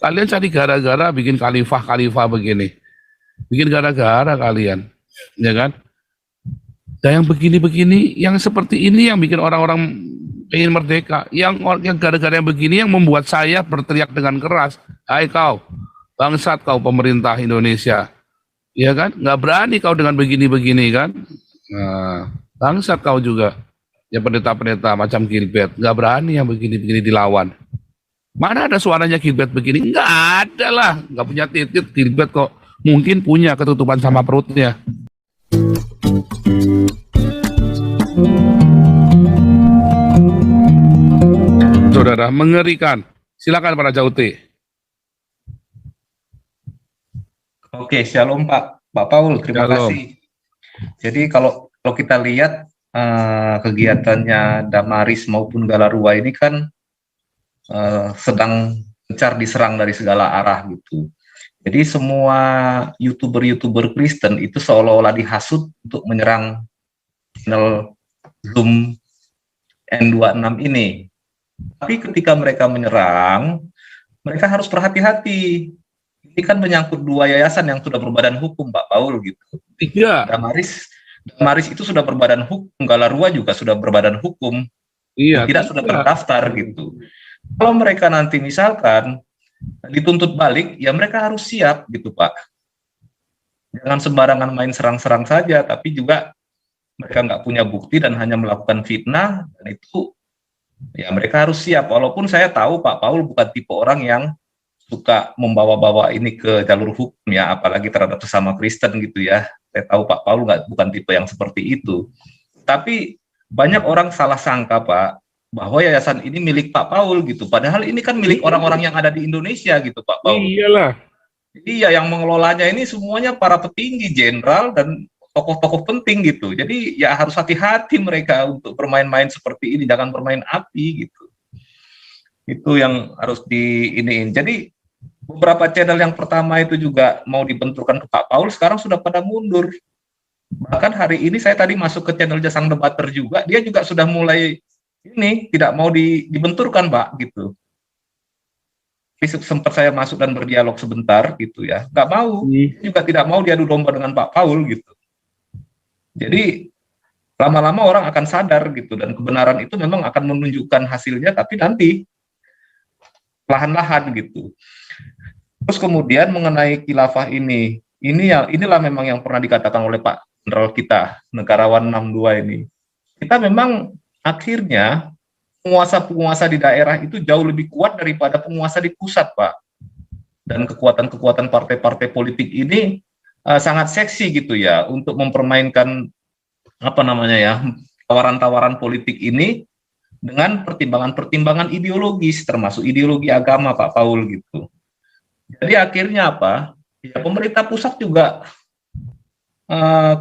Kalian cari gara-gara bikin khalifah begini. Bikin gara-gara kalian, ya kan? Dan yang begini-begini, yang seperti ini yang bikin orang-orang ingin merdeka. Yang gara-gara yang begini yang membuat saya berteriak dengan keras. Hai kau, bangsat kau pemerintah Indonesia. Ya kan? Nggak berani kau dengan begini-begini kan? Nah, bangsat kau juga. Ya pendeta-pendeta macam Gilbert. Nggak berani yang begini-begini dilawan. Mana ada suaranya Gilbert begini? Nggak ada lah. Nggak punya titik Gilbert kok. Mungkin punya ketutupan sama perutnya. Saudara, mengerikan. Silakan para Jauti. Oke, shalom Pak Paul, terima kasih. Jadi kalau kita lihat kegiatannya Damaris maupun Galarua ini kan sedang gencar diserang dari segala arah gitu. Jadi semua YouTuber Kristen itu seolah-olah dihasut untuk menyerang channel Zoom N26 ini. Tapi ketika mereka menyerang, mereka harus berhati-hati. Ini kan menyangkut dua yayasan yang sudah berbadan hukum, Pak Paul gitu. Iya. Damaris itu sudah berbadan hukum, Galarua juga sudah berbadan hukum. Iya. Tidak sudah terdaftar gitu. Kalau mereka nanti misalkan dituntut balik, ya mereka harus siap gitu Pak. Jangan sembarangan main serang-serang saja, tapi juga mereka nggak punya bukti dan hanya melakukan fitnah, dan itu ya mereka harus siap. Walaupun saya tahu Pak Paul bukan tipe orang yang suka membawa-bawa ini ke jalur hukum ya, apalagi terhadap sesama Kristen gitu ya. Saya tahu Pak Paul bukan tipe yang seperti itu. Tapi banyak orang salah sangka Pak, bahwa yayasan ini milik Pak Paul gitu. Padahal ini kan milik orang-orang yang ada di Indonesia gitu Pak Paul. Iyalah. Iya, yang mengelolanya ini semuanya para petinggi, jenderal, dan tokoh-tokoh penting gitu. Jadi ya harus hati-hati mereka untuk bermain-main seperti ini, jangan bermain api gitu. Itu yang harus diiniin. Jadi beberapa channel yang pertama itu juga mau dibenturkan ke Pak Paul, sekarang sudah pada mundur. Bahkan hari ini saya tadi masuk ke channel Jasang Debater juga, dia juga sudah mulai ini tidak mau dibenturkan Pak gitu. Sempat saya masuk dan berdialog sebentar gitu ya, nggak mau, juga tidak mau diadu domba dengan Pak Paul gitu. Jadi lama-lama orang akan sadar gitu, dan kebenaran itu memang akan menunjukkan hasilnya, tapi nanti lahan-lahan gitu. Terus kemudian mengenai khilafah inilah memang yang pernah dikatakan oleh Pak Jenderal kita, negarawan 62 ini. Kita memang akhirnya penguasa-penguasa di daerah itu jauh lebih kuat daripada penguasa di pusat, Pak. Dan kekuatan-kekuatan partai-partai politik ini sangat seksi gitu ya untuk mempermainkan tawaran-tawaran politik ini dengan pertimbangan-pertimbangan ideologis, termasuk ideologi agama, Pak Paul gitu. Jadi akhirnya apa? Ya pemerintah pusat juga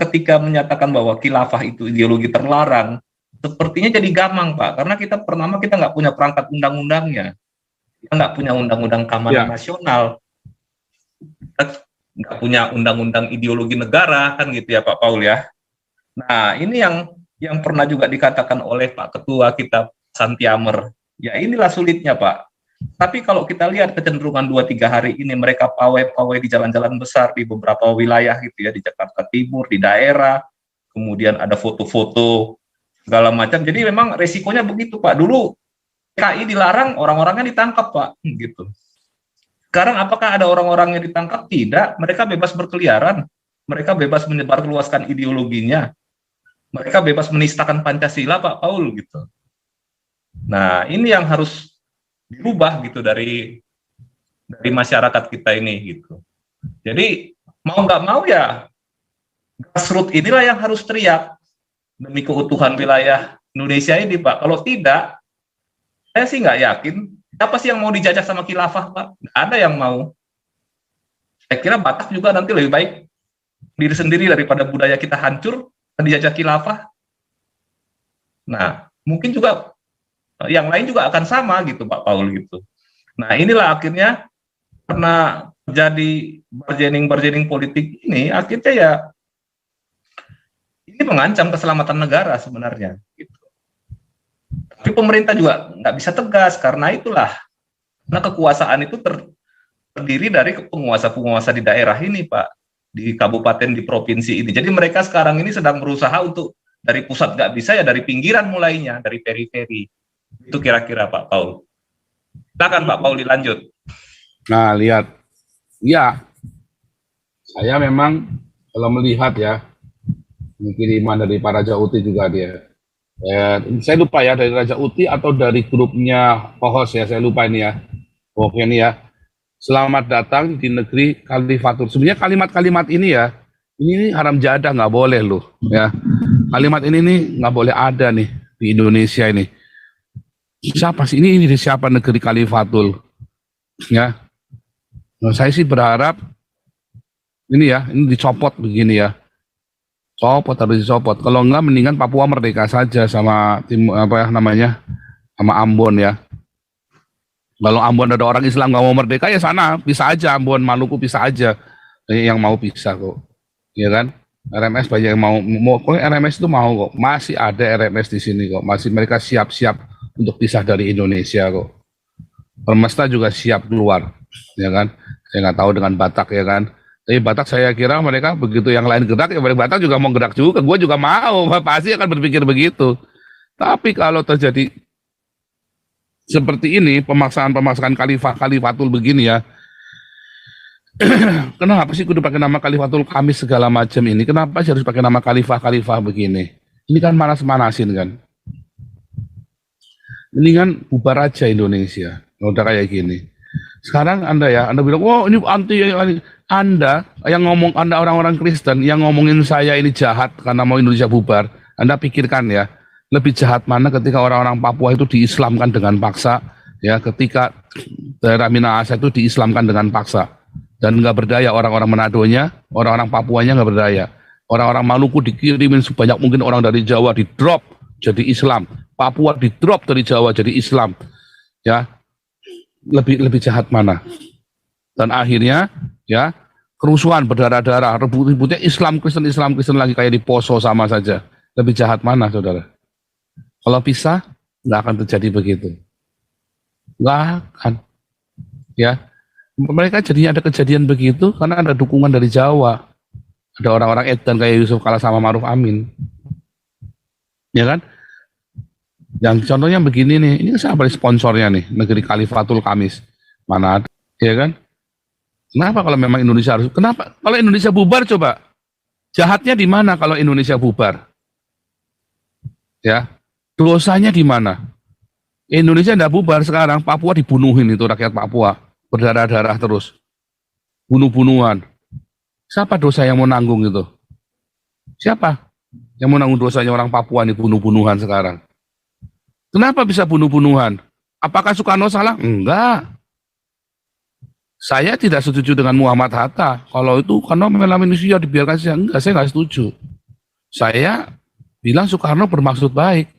ketika menyatakan bahwa khilafah itu ideologi terlarang, sepertinya jadi gamang Pak, karena kita nggak punya perangkat undang-undangnya, kita nggak punya undang-undang keamanan nasional, kita nggak punya undang-undang ideologi negara kan gitu ya Pak Paul ya. Nah ini yang pernah juga dikatakan oleh Pak Ketua kita Santiamer, ya inilah sulitnya Pak. Tapi kalau kita lihat kecenderungan 2-3 hari ini mereka pawai-pawai di jalan-jalan besar di beberapa wilayah gitu ya, di Jakarta Timur, di daerah, kemudian ada foto-foto segala macam. Jadi memang resikonya begitu Pak. Dulu PKI dilarang, orang-orangnya ditangkap Pak, gitu. Sekarang apakah ada orang-orang yang ditangkap? Tidak, mereka bebas berkeliaran, mereka bebas menyebarluaskan ideologinya, mereka bebas menistakan Pancasila Pak Paul gitu. Nah ini yang harus dirubah gitu dari masyarakat kita ini gitu. Jadi mau nggak mau ya grassroots inilah yang harus teriak demi keutuhan wilayah Indonesia ini Pak. Kalau tidak, saya sih nggak yakin siapa sih yang mau dijajah sama khilafah Pak. Nggak ada yang mau. Saya kira Batak juga nanti lebih baik diri sendiri daripada budaya kita hancur dan dijajah khilafah. Nah mungkin juga yang lain juga akan sama gitu Pak Paul gitu. Nah inilah akhirnya karena terjadi bargaining politik ini, akhirnya ya ini mengancam keselamatan negara sebenarnya. Gitu. Tapi pemerintah juga nggak bisa tegas karena itulah, karena kekuasaan itu terdiri dari penguasa-penguasa di daerah ini, Pak, di kabupaten, di provinsi ini. Jadi mereka sekarang ini sedang berusaha untuk dari pusat nggak bisa, ya dari pinggiran mulainya, dari periferi. Itu kira-kira Pak Paul. Silakan Pak Paul dilanjut. Nah, lihat. Ya, saya memang kalau melihat ya, ini kiriman dari Pak Raja Uti juga dia. Saya lupa ya, dari Raja Uti atau dari grupnya Pohos ya, saya lupa ini ya. Oke ini ya. Selamat datang di negeri Khalifatul. Sebenarnya kalimat-kalimat ini ya, ini haram jadah, nggak boleh loh. Ya, kalimat ini nih nggak boleh ada nih di Indonesia ini. Siapa sih ini siapa negeri Khalifatul? Ya, nah, saya sih berharap ini ya, ini dicopot begini ya. Copot, harus dicopot. Kalau enggak mendingan Papua merdeka saja sama tim apa ya namanya, sama Ambon ya. Kalau Ambon ada orang Islam nggak mau merdeka ya sana bisa aja, Ambon Maluku bisa aja, banyak yang mau pisah kok, ya kan? RMS banyak yang mau RMS itu mau kok, masih ada RMS di sini kok, masih mereka siap-siap untuk pisah dari Indonesia kok. Permesta juga siap keluar, ya kan? Saya nggak tahu dengan Batak ya kan. Tapi Batak saya kira mereka begitu yang lain gerak, ya Batak juga mau gerak juga, gue juga mau, pasti akan berpikir begitu. Tapi kalau terjadi seperti ini, pemaksaan Khalifatul begini ya, kenapa sih kudu pakai nama Khalifatul Kamis segala macam ini? Kenapa sih harus pakai nama Khalifah begini? Ini kan manas-manasin kan. Mendingan bubar aja Indonesia, udah kayak gini. Sekarang Anda bilang, oh ini anti, Anda yang ngomong, Anda orang-orang Kristen yang ngomongin saya ini jahat karena mau Indonesia bubar. Anda pikirkan ya, lebih jahat mana ketika orang-orang Papua itu diislamkan dengan paksa, ya ketika daerah Minahasa itu diislamkan dengan paksa dan nggak berdaya orang-orang Manadonya, orang-orang Papuanya nggak berdaya, orang-orang Maluku dikirimin sebanyak mungkin orang dari Jawa di drop jadi Islam, Papua di drop dari Jawa jadi Islam, ya lebih jahat mana? Dan akhirnya ya kerusuhan berdarah-darah, rebut-rebutnya Islam Kristen lagi kayak di Poso sama saja. Lebih jahat mana saudara? Kalau pisah, nggak akan terjadi begitu. Nggak akan. Ya, mereka jadinya ada kejadian begitu karena ada dukungan dari Jawa. Ada orang-orang edan kayak Yusuf Kala sama Maruf Amin. Ya kan? Yang contohnya begini nih, ini siapa sponsornya nih, negeri Khalifatul Kamis. Mana ada, ya kan? Kenapa kalau memang Indonesia harus, kenapa? Kalau Indonesia bubar coba, jahatnya di mana kalau Indonesia bubar? Ya, dosanya di mana? Indonesia tidak bubar sekarang, Papua dibunuhin itu rakyat Papua, berdarah-darah terus, bunuh-bunuhan. Siapa dosa yang mau nanggung itu? Siapa yang mau nanggung dosanya orang Papua ini bunuh-bunuhan sekarang? Kenapa bisa bunuh-bunuhan? Apakah Soekarno salah? Enggak. Saya tidak setuju dengan Muhammad Hatta. Kalau itu karena Melanesia dibiarkan saja, enggak, saya nggak setuju. Saya bilang Soekarno bermaksud baik.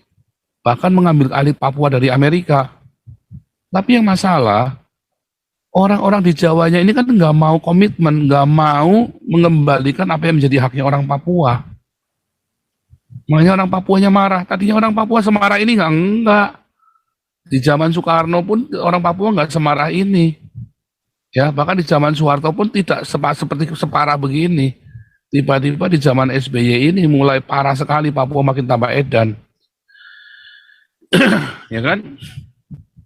Bahkan mengambil alih Papua dari Amerika. Tapi yang masalah, orang-orang di Jawanya ini kan nggak mau komitmen, nggak mau mengembalikan apa yang menjadi haknya orang Papua. Makanya orang Papuanya marah. Tadinya orang Papua semarah ini enggak. Di zaman Soekarno pun orang Papua nggak semarah ini. Ya, bahkan di zaman Soeharto pun tidak seperti separah begini. Tiba-tiba di zaman SBY ini mulai parah sekali, Papua makin tambah edan. Ya kan?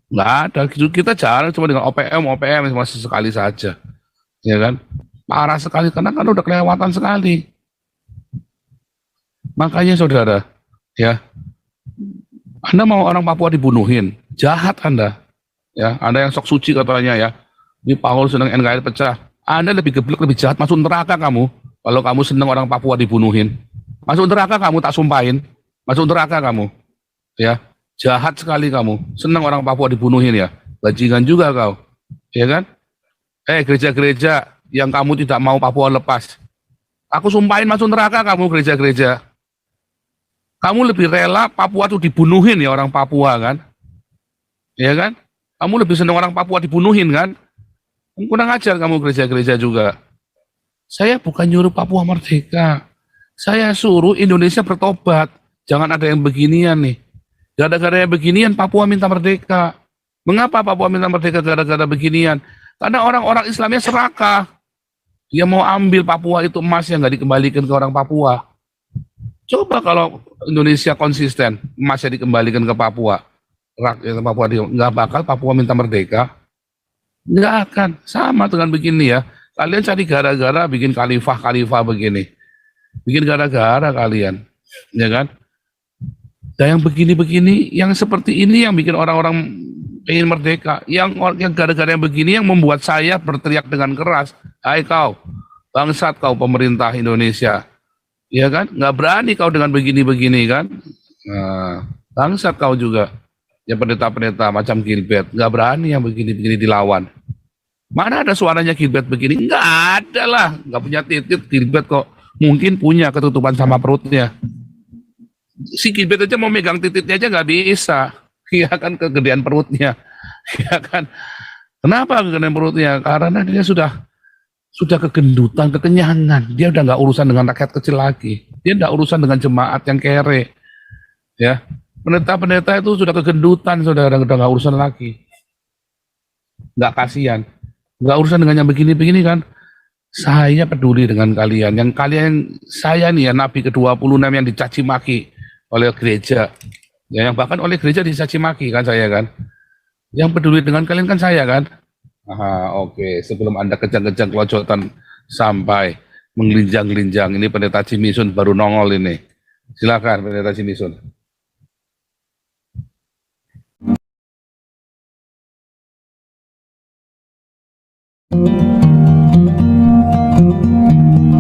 Nggak ada. Kita jarang cuma dengan OPM masih sekali saja. Ya kan? Parah sekali karena kan udah kelewatan sekali. Makanya saudara, ya, Anda mau orang Papua dibunuhin, jahat Anda. Ya, Anda yang sok suci katanya ya, ini Paul senang NKRI pecah. Anda lebih geblek, lebih jahat, masuk neraka kamu. Kalau kamu senang orang Papua dibunuhin, masuk neraka kamu, tak sumpahin, masuk neraka kamu. Ya, jahat sekali kamu, senang orang Papua dibunuhin ya, bajingan juga kau, ya kan? Gereja-gereja yang kamu tidak mau Papua lepas, aku sumpahin masuk neraka kamu gereja-gereja. Kamu lebih rela Papua tuh dibunuhin ya orang Papua kan? Ya kan? Kamu lebih senang orang Papua dibunuhin kan? Kurang ajar kamu gereja-gereja juga. Saya bukan nyuruh Papua merdeka. Saya suruh Indonesia bertobat. Jangan ada yang beginian nih. Gara-gara yang beginian Papua minta merdeka. Mengapa Papua minta merdeka gara-gara beginian? Karena orang-orang Islamnya serakah. Dia mau ambil Papua itu emasnya nggak dikembalikan ke orang Papua. Coba kalau Indonesia konsisten, emasnya dikembalikan ke Papua. Rakyat Papua nggak bakal Papua minta merdeka. Nggak akan. Sama dengan begini ya. Kalian cari gara-gara bikin khalifah begini. Bikin gara-gara kalian. Ya kan? Dan yang begini-begini, yang seperti ini yang bikin orang-orang ingin merdeka. Yang gara-gara yang begini yang membuat saya berteriak dengan keras. Hai kau, bangsat kau pemerintah Indonesia. Ya kan? Nggak berani kau dengan begini-begini kan? Nah, bangsat kau juga. Ya pendeta-pendeta macam Gilbert. Nggak berani yang begini-begini dilawan. Mana ada suaranya Gilbert begini? Nggak ada lah. Nggak punya titik Gilbert kok. Mungkin punya ketutupan sama perutnya. Si Gilbert aja mau megang titiknya aja nggak bisa. Ya kan, kegedean perutnya. Ya kan. Kenapa kegedean perutnya? Karena dia sudah kegendutan, kekenyangan. Dia udah nggak urusan dengan rakyat kecil lagi. Dia nggak urusan dengan jemaat yang kere. Ya, pendeta-pendeta itu sudah kegendutan, saudara, udah nggak urusan lagi. Nggak kasihan. Nggak urusan dengan yang begini-begini kan. Saya peduli dengan kalian. Yang kalian, saya nih ya, Nabi ke-26 yang dicaci maki oleh gereja. Ya, yang bahkan oleh gereja dicaci maki kan saya kan. Yang peduli dengan kalian kan saya kan. Oke. Sebelum Anda kejang-kejang kelojotan sampai menggelinjang-gelinjang, ini pendeta Cimisun baru nongol ini. Silakan pendeta Cimisun.